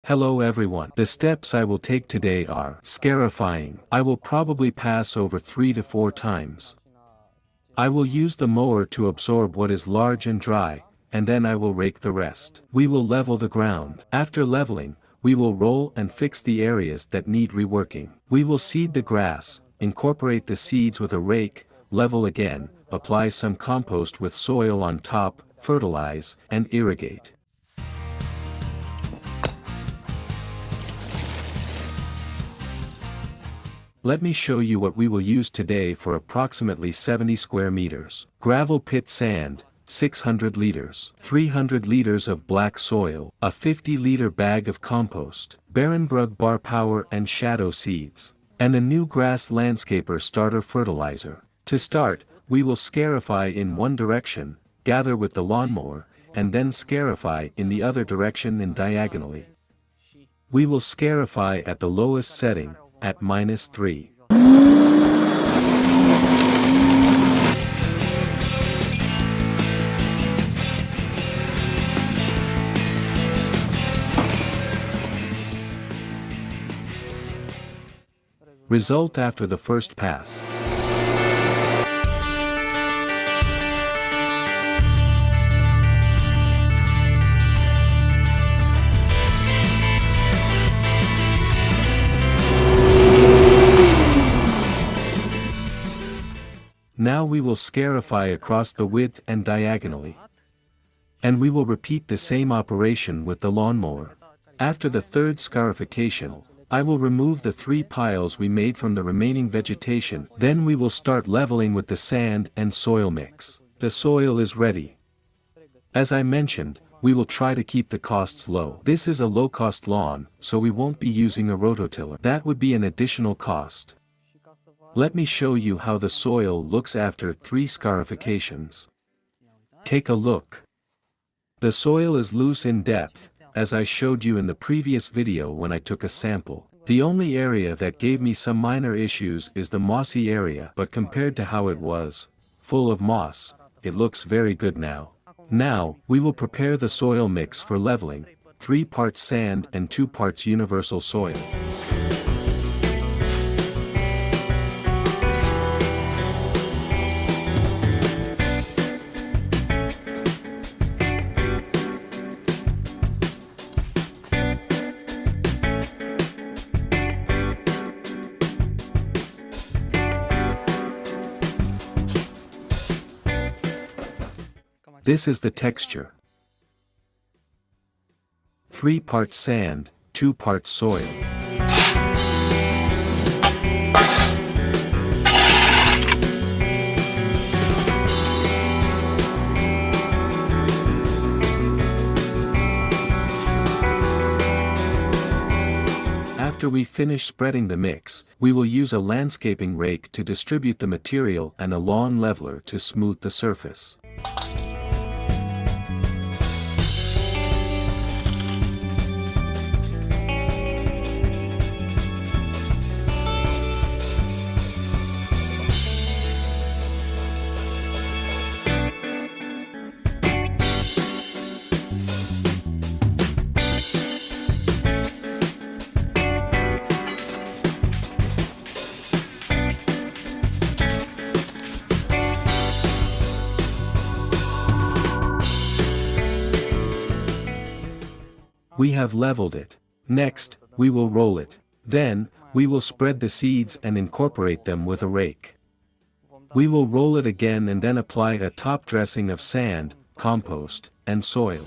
Hello everyone. The steps I will take today are scarifying. I will probably pass over 3 to 4 times. I will use the mower to absorb what is large and dry, and then I will rake the rest. We will level the ground. After leveling, we will roll and fix the areas that need reworking. We will seed the grass, incorporate the seeds with a rake, level again, apply some compost with soil on top, fertilize, and irrigate. Let me show you what we will use today for approximately 70 square meters. Gravel pit sand, 600 liters. 300 liters of black soil. A 50-liter bag of compost. Barenbrug bar power and shadow seeds. And a new grass landscaper starter fertilizer. To start, we will scarify in one direction, gather with the lawnmower, and then scarify in the other direction and diagonally. We will scarify at the lowest setting, at -3. Result after the first pass. Now we will scarify across the width and diagonally. And we will repeat the same operation with the lawnmower. After the third scarification, I will remove the 3 piles we made from the remaining vegetation. Then we will start leveling with the sand and soil mix. The soil is ready. As I mentioned, we will try to keep the costs low. This is a low-cost lawn, so we won't be using a rototiller. That would be an additional cost. Let me show you how the soil looks after 3 scarifications. Take a look. The soil is loose in depth, as I showed you in the previous video when I took a sample. The only area that gave me some minor issues is the mossy area, but compared to how it was, full of moss, it looks very good now. Now, we will prepare the soil mix for leveling, 3 parts sand and 2 parts universal soil. This is the texture. 3 parts sand, 2 parts soil. After we finish spreading the mix, we will use a landscaping rake to distribute the material and a lawn leveler to smooth the surface. We have leveled it. Next, we will roll it. Then, we will spread the seeds and incorporate them with a rake. We will roll it again and then apply a top dressing of sand, compost, and soil.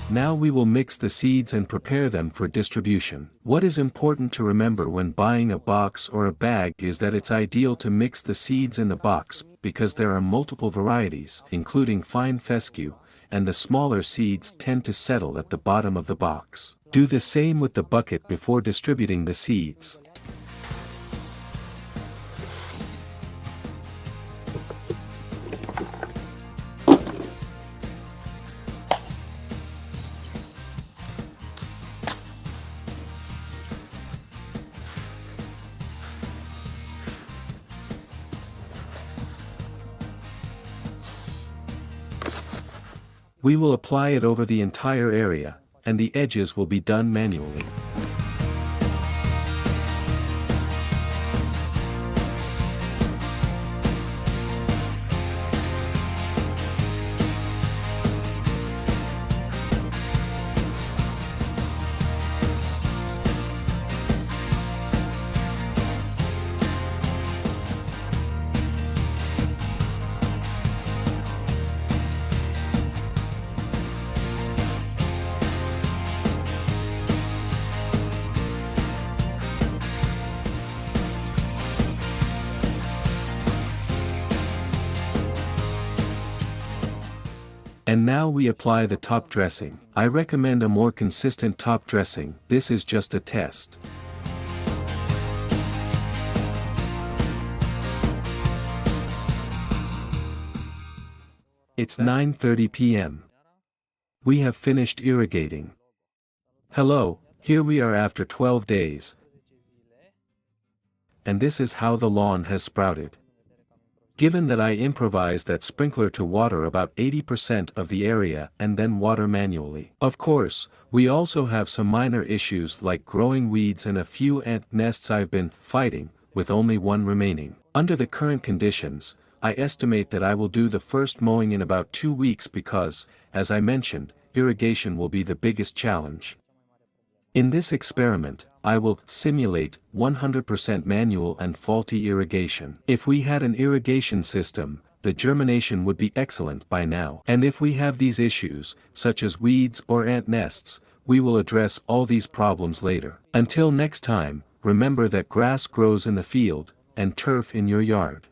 Now we will mix the seeds and prepare them for distribution. What is important to remember when buying a box or a bag is that it's ideal to mix the seeds in the box, because there are multiple varieties, including fine fescue, and the smaller seeds tend to settle at the bottom of the box. Do the same with the bucket before distributing the seeds. We will apply it over the entire area, and the edges will be done manually. And now we apply the top dressing. I recommend a more consistent top dressing. This is just a test. It's 9:30 p.m. We have finished irrigating. Hello, here we are after 12 days. And this is how the lawn has sprouted. Given that I improvise that sprinkler to water about 80% of the area and then water manually. Of course, we also have some minor issues like growing weeds and a few ant nests I've been fighting, with only one remaining. Under the current conditions, I estimate that I will do the first mowing in about 2 weeks because, as I mentioned, irrigation will be the biggest challenge. In this experiment, I will simulate 100% manual and faulty irrigation. If we had an irrigation system, the germination would be excellent by now. And if we have these issues, such as weeds or ant nests, we will address all these problems later. Until next time, remember that grass grows in the field, and turf in your yard.